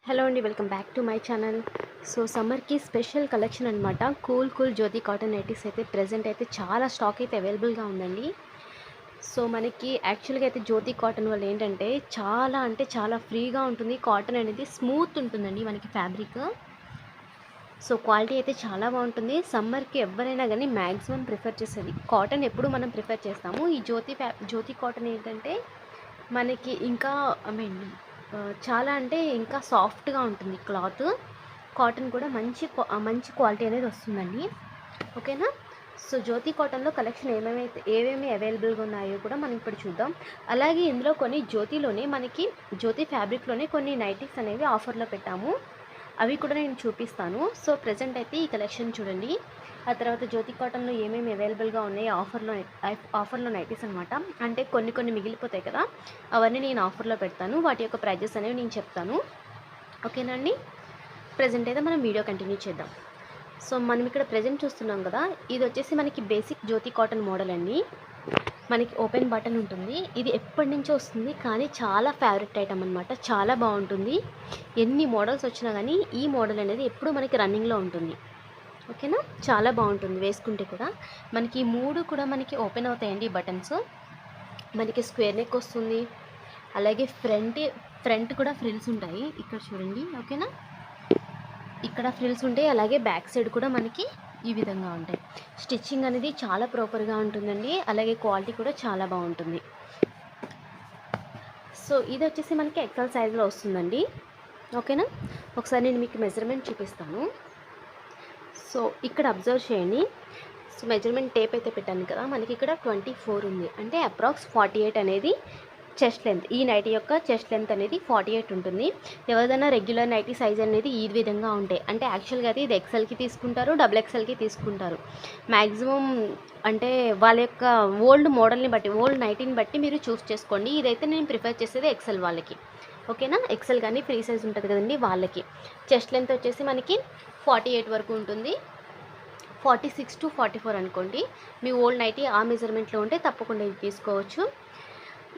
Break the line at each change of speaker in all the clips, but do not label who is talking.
Hello అండి, welcome back to my channel. So సమ్మర్కి special collection అనమాట. కూల్ జ్యోతి cotton nighties అయితే ప్రెజెంట్ అయితే చాలా స్టాక్ అయితే అవైలబుల్గా ఉందండి. సో మనకి యాక్చువల్గా అయితే జ్యోతి కాటన్ వల్ల ఏంటంటే చాలా ఫ్రీగా ఉంటుంది. కాటన్ అనేది స్మూత్ ఉంటుందండి మనకి ఫ్యాబ్రిక్. సో క్వాలిటీ అయితే చాలా బాగుంటుంది. సమ్మర్కి ఎవరైనా కానీ మ్యాక్సిమం ప్రిఫర్ చేసేది కాటన్ ఎప్పుడు మనం ప్రిఫర్ చేస్తాము. ఈ జ్యోతి కాటన్ ఏంటంటే మనకి ఇంకా చాలా అంటే ఇంకా సాఫ్ట్గా ఉంటుంది క్లాత్. కాటన్ కూడా మంచి క్వాలిటీ అనేది వస్తుందండి. ఓకేనా. సో జ్యోతి కాటన్లో కలెక్షన్ ఏమేమి అవైలబుల్గా ఉన్నాయో కూడా మనం ఇప్పుడు చూద్దాం. అలాగే ఇందులో కొన్ని జ్యోతి ఫ్యాబ్రిక్లోనే కొన్ని నైటీస్ అనేవి ఆఫర్లో పెట్టాము. అవి కూడా నేను చూపిస్తాను. సో ప్రజెంట్ అయితే ఈ కలెక్షన్ చూడండి. ఆ తర్వాత జ్యోతి కాటన్లో ఏమేమి అవైలబుల్గా ఉన్నాయి ఆఫర్లో నైటీస్ అనమాట. అంటే కొన్ని మిగిలిపోతాయి కదా, అవన్నీ నేను ఆఫర్లో పెడతాను. వాటి యొక్క ప్రైజెస్ అనేవి నేను చెప్తాను. ఓకేనా అండి. ప్రజెంట్ అయితే మనం వీడియో కంటిన్యూ చేద్దాం. సో మనం ఇక్కడ ప్రజెంట్ చూస్తున్నాం కదా, ఇది వచ్చేసి మనకి బేసిక్ జ్యోతి కాటన్ మోడల్ అండి. మనకి ఓపెన్ బటన్ ఉంటుంది. ఇది ఎప్పటి నుంచో వస్తుంది, కానీ చాలా ఫేవరెట్ ఐటమ్ అనమాట. చాలా బాగుంటుంది. ఎన్ని మోడల్స్ వచ్చినా కానీ ఈ మోడల్ అనేది ఎప్పుడు మనకి రన్నింగ్లో ఉంటుంది. ఓకేనా. చాలా బాగుంటుంది వేసుకుంటే కూడా. మనకి ఈ మూడు కూడా మనకి ఓపెన్ అవుతాయండి బటన్స్. మనకి స్క్వేర్ నెక్ వస్తుంది. అలాగే ఫ్రంట్ కూడా ఫ్రిల్స్ ఉంటాయి. ఇక్కడ చూడండి. ఓకేనా. ఇక్కడ ఫ్రిల్స్ ఉంటాయి. అలాగే బ్యాక్ సైడ్ కూడా మనకి ఈ విధంగా ఉంటాయి. స్టిచ్చింగ్ అనేది చాలా ప్రాపర్గా ఉంటుందండి. అలాగే క్వాలిటీ కూడా చాలా బాగుంటుంది. సో ఇది వచ్చేసి మనకి ఎక్సెల్ సైజులో వస్తుందండి. ఓకేనా. ఒకసారి నేను మీకు మెజర్మెంట్ చూపిస్తాను. సో ఇక్కడ అబ్జర్వ్ చేయండి. సో మెజర్మెంట్ టేప్ అయితే పెట్టాను కదా, మనకి ఇక్కడ 24 ఉంది. అంటే అప్రాక్స్ 48 అనేది చెస్ట్ లెంత్. ఈ నైటీ యొక్క చెస్ట్ లెంత్ అనేది 48 ఉంటుంది. ఎవరిదైనా రెగ్యులర్ నైటీ సైజ్ అనేది ఈ విధంగా ఉంటాయి. అంటే యాక్చువల్గా అయితే ఇది ఎక్సెల్కి తీసుకుంటారు, డబుల్ ఎక్సెల్కి తీసుకుంటారు మ్యాక్సిమం. అంటే వాళ్ళ యొక్క ఓల్డ్ నైటీని బట్టి మీరు చూస్ చేసుకోండి. ఇదైతే నేను ప్రిఫర్ చేసేది ఎక్సెల్ వాళ్ళకి. ఓకేనా. ఎక్సెల్ కానీ ఫ్రీ సైజ్ ఉంటుంది కదండి వాళ్ళకి. చెస్ట్ లెంత్ వచ్చేసి మనకి 48 వరకు ఉంటుంది. 46 to 44 అనుకోండి. మీ ఓల్డ్ నైటీ ఆ మెజర్మెంట్లో ఉంటే తప్పకుండా ఇది తీసుకోవచ్చు.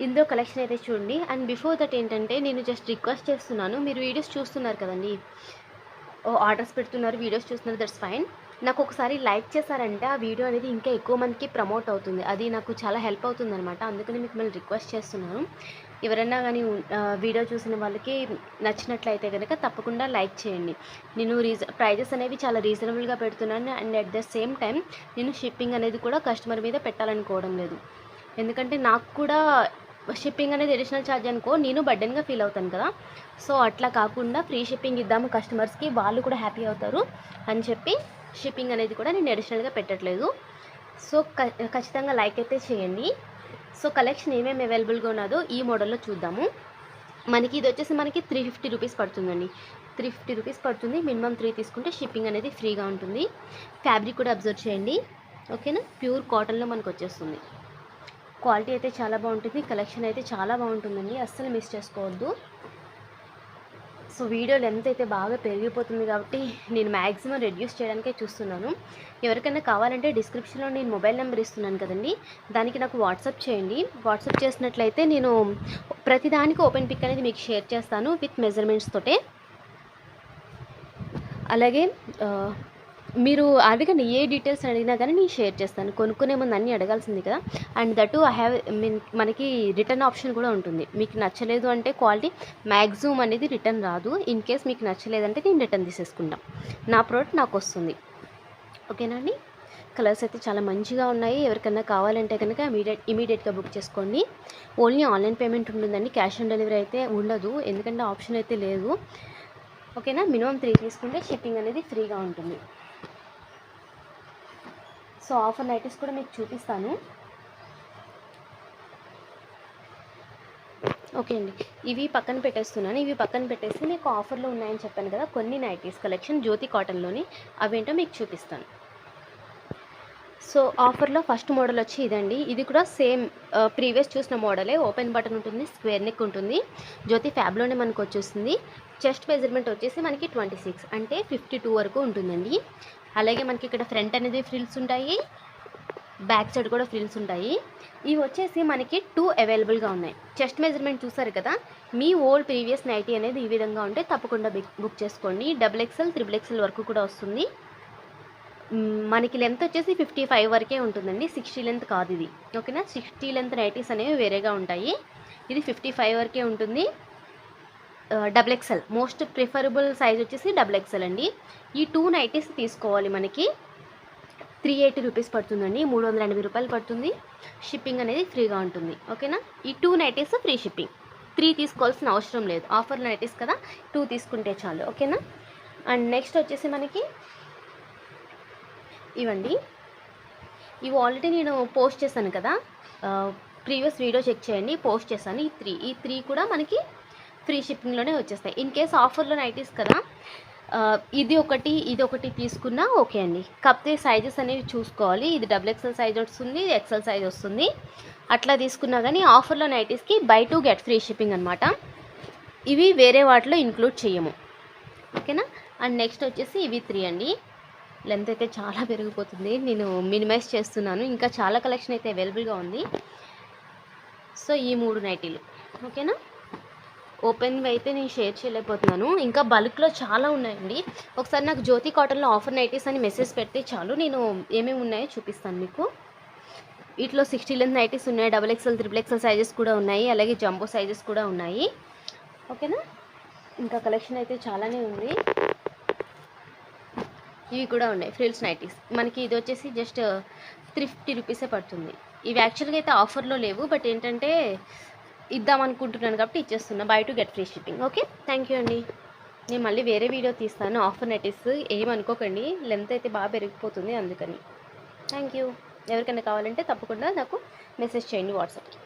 ఇందులో కలెక్షన్ అయితే చూడండి. అండ్ బిఫోర్ దట్ ఏంటంటే నేను జస్ట్ రిక్వెస్ట్ చేస్తున్నాను, మీరు వీడియోస్ చూస్తున్నారు కదండి, ఆర్డర్స్ పెడుతున్నారు, వీడియోస్ చూస్తున్నారు, దట్స్ ఫైన్. నాకు ఒకసారి లైక్ చేశారంటే ఆ వీడియో అనేది ఇంకా ఎక్కువ మందికి ప్రమోట్ అవుతుంది. అది నాకు చాలా హెల్ప్ అవుతుంది అనమాట. అందుకని మీకు మళ్ళీ రిక్వెస్ట్ చేస్తున్నాను. ఎవరైనా కానీ వీడియో చూసిన వాళ్ళకి నచ్చినట్లయితే కనుక తప్పకుండా లైక్ చేయండి. నేను ప్రైజెస్ అనేవి చాలా రీజనబుల్గా పెడుతున్నాను. And at the same time నేను షిప్పింగ్ అనేది కూడా కస్టమర్ మీద పెట్టాలనుకోవడం లేదు. ఎందుకంటే నాకు కూడా షిప్పింగ్ అనేది అడిషనల్ ఛార్జ్ అనుకో నేను బర్డెన్గా ఫీల్ అవుతాను కదా. సో అట్లా కాకుండా ఫ్రీ షిప్పింగ్ ఇద్దాము కస్టమర్స్కి, వాళ్ళు కూడా హ్యాపీ అవుతారు అని చెప్పి షిప్పింగ్ అనేది కూడా నేను అడిషనల్గా పెట్టట్లేదు. సో ఖచ్చితంగా లైక్ అయితే చేయండి. సో కలెక్షన్ ఏమేమి అవైలబుల్గా ఉన్నదో ఈ మోడల్లో చూద్దాము. మనకి ఇది వచ్చేసి మనకి 350 రూపీస్ పడుతుందండి. 350 రూపీస్ పడుతుంది. మినిమం 3 తీసుకుంటే షిప్పింగ్ అనేది ఫ్రీగా ఉంటుంది. ఫ్యాబ్రిక్ కూడా అబ్జర్వ్ చేయండి. ఓకేనా. ప్యూర్ కాటన్లో మనకు వచ్చేస్తుంది. క్వాలిటీ అయితే చాలా బాగుంటుంది. కలెక్షన్ అయితే చాలా బాగుంటుందండి. అస్సలు మిస్ చేసుకోవద్దు. సో వీడియో లెంత్ అయితే బాగా పెరిగిపోతుంది కాబట్టి నేను మ్యాక్సిమం రెడ్యూస్ చేయడానికే చూస్తున్నాను. ఎవరికైనా కావాలంటే డిస్క్రిప్షన్లో నేను మొబైల్ నెంబర్ ఇస్తున్నాను కదండి, దానికి నాకు వాట్సాప్ చేయండి. వాట్సాప్ చేసినట్లయితే నేను ప్రతిదానికి ఓపెన్ పిక్ అనేది మీకు షేర్ చేస్తాను విత్ మెజర్మెంట్స్ తోటే. అలాగే మీరు అడగండి, ఏ డీటెయిల్స్ అడిగినా కానీ నేను షేర్ చేస్తాను. కొనుక్కునే ముందు అన్నీ అడగాల్సింది కదా. అండ్ దట్ మనకి రిటర్న్ ఆప్షన్ కూడా ఉంటుంది. మీకు నచ్చలేదు అంటే క్వాలిటీ మ్యాక్సిమం అనేది రిటర్న్ రాదు. ఇన్ కేస్ మీకు నచ్చలేదంటే నేను రిటర్న్ తీసేసుకుంటాం. నా ప్రోడక్ట్ నాకు వస్తుంది. ఓకేనా అండి. కలర్స్ అయితే చాలా మంచిగా ఉన్నాయి. ఎవరికైనా కావాలంటే కనుక ఇమీడియట్గా బుక్ చేసుకోండి. ఓన్లీ ఆన్లైన్ పేమెంట్ ఉంటుందండి. క్యాష్ ఆన్ డెలివరీ అయితే ఉండదు, ఎందుకంటే ఆప్షన్ అయితే లేదు. ఓకేనా. మినిమం 3 తీసుకుంటే షిప్పింగ్ అనేది ఫ్రీగా ఉంటుంది. సో ఆఫర్ నైటీస్ కూడా మీకు చూపిస్తాను. ఓకే అండి. ఇవి పక్కన పెట్టేస్తున్నాను. ఇవి పక్కన పెట్టేసి మీకు ఆఫర్లో ఉన్నాయని చెప్పాను కదా, కొన్ని నైటీస్ కలెక్షన్ జ్యోతి కాటన్లోని, అవేంటో మీకు చూపిస్తాను. సో ఆఫర్లో ఫస్ట్ మోడల్ వచ్చి ఇదండి. ఇది కూడా సేమ్ ప్రీవియస్ చూసిన మోడలే. ఓపెన్ బటన్ ఉంటుంది, స్క్వేర్ నెక్ ఉంటుంది. జ్యోతి ఫ్యాబ్లోనే మనకు వచ్చేస్తుంది. చెస్ట్ మెజర్మెంట్ వచ్చేసి మనకి 26 అంటే 52 వరకు ఉంటుందండి. అలాగే మనకి ఇక్కడ ఫ్రంట్ అనేది ఫ్రిల్స్ ఉంటాయి. బ్యాక్ సైడ్ కూడా ఫ్రిల్స్ ఉంటాయి. ఇవి వచ్చేసి మనకి 2 అవైలబుల్గా ఉన్నాయి. చెస్ట్ మెజర్మెంట్ చూసారు కదా, మీ ఓల్డ్ ప్రీవియస్ నైటీ అనేది ఈ విధంగా ఉంటే తప్పకుండా బుక్ చేసుకోండి. XXL, XXL వరకు కూడా వస్తుంది. మనకి లెంత్ వచ్చేసి 55 వరకే ఉంటుందండి, 60 లెంత్ కాదు ఇది. ఓకేనా, 60 లెంత్ నైటీస్ అనేవి వేరేగా ఉంటాయి. ఇది 55 వరకే ఉంటుంది. XXL మోస్ట్ ప్రిఫరబుల్ సైజ్ వచ్చేసి XXL అండి. ఈ 2 నైటీస్ తీసుకోవాలి. మనకి 380 రూపీస్ పడుతుందండి, 380 రూపాయలు పడుతుంది. షిప్పింగ్ అనేది ఫ్రీగా ఉంటుంది. ఓకేనా, ఈ 2 నైటీస్ ఫ్రీ షిప్పింగ్. 3 తీసుకోవాల్సిన అవసరం లేదు, ఆఫర్లో నైటీస్ కదా, 2 తీసుకుంటే చాలు. ఓకేనా. అండ్ నెక్స్ట్ వచ్చేసి మనకి ఇవండి. ఇవి ఆల్రెడీ నేను పోస్ట్ చేశాను కదా, ప్రీవియస్ వీడియో చెక్ చేయండి, పోస్ట్ చేశాను. ఈ త్రీ కూడా మనకి ఫ్రీ షిప్పింగ్లోనే వచ్చేస్తాయి. ఇన్ కేస్ ఆఫర్లో నైటీస్ కదా, ఇది ఒకటి తీసుకున్నా ఓకే అండి. కాకపోతే సైజెస్ అనేవి చూసుకోవాలి. ఇది XXL సైజ్ వస్తుంది, ఇది XL సైజ్ వస్తుంది. అట్లా తీసుకున్నా కానీ ఆఫర్లో నైటీస్కి buy 2 get free షిప్పింగ్ అనమాట. ఇవి వేరే వాటిలో ఇంక్లూడ్ చేయము. ఓకేనా. అండ్ నెక్స్ట్ వచ్చేసి ఇవి 3 అండి. లెంత్ అయితే చాలా పెరిగిపోతుంది, నేను మినిమైజ్ చేస్తున్నాను. ఇంకా చాలా కలెక్షన్ అయితే అవైలబుల్గా ఉంది. సో ఈ 3 నైటీలు. ఓకేనా. ఓపెన్గా అయితే నేను షేర్ చేయలేకపోతున్నాను, ఇంకా బల్క్లో చాలా ఉన్నాయండి. ఒకసారి నాకు జ్యోతి కాటన్లో ఆఫర్ నైటీస్ అని మెసేజ్ పెడితే చాలు, నేను ఏమేమి ఉన్నాయో చూపిస్తాను మీకు. వీటిలో 60 లెంత్ నైటీస్ ఉన్నాయి, XXL, XXL సైజెస్ కూడా ఉన్నాయి, అలాగే జంబో సైజెస్ కూడా ఉన్నాయి. ఓకేనా. ఇంకా కలెక్షన్ అయితే చాలానే ఉంది. ఇవి కూడా ఉన్నాయి ఫ్రిల్స్ నైటీస్. మనకి ఇది వచ్చేసి జస్ట్ 350 రూపీసే పడుతుంది. ఇవి యాక్చువల్గా అయితే ఆఫర్లో లేవు, బట్ ఏంటంటే ఇద్దాం అనుకుంటున్నాను కాబట్టి ఇచ్చేస్తున్నా. buy 2 get free shipping. Okay, thank you అండి. నేను మళ్ళీ వేరే వీడియో తీస్తాను ఆఫర్ నైటీస్, ఏమనుకోకండి, లెంత్ అయితే బాగా పెరిగిపోతుంది అందుకని. Thank you. ఎవరికైనా కావాలంటే తప్పకుండా నాకు మెసేజ్ చేయండి వాట్సాప్కి.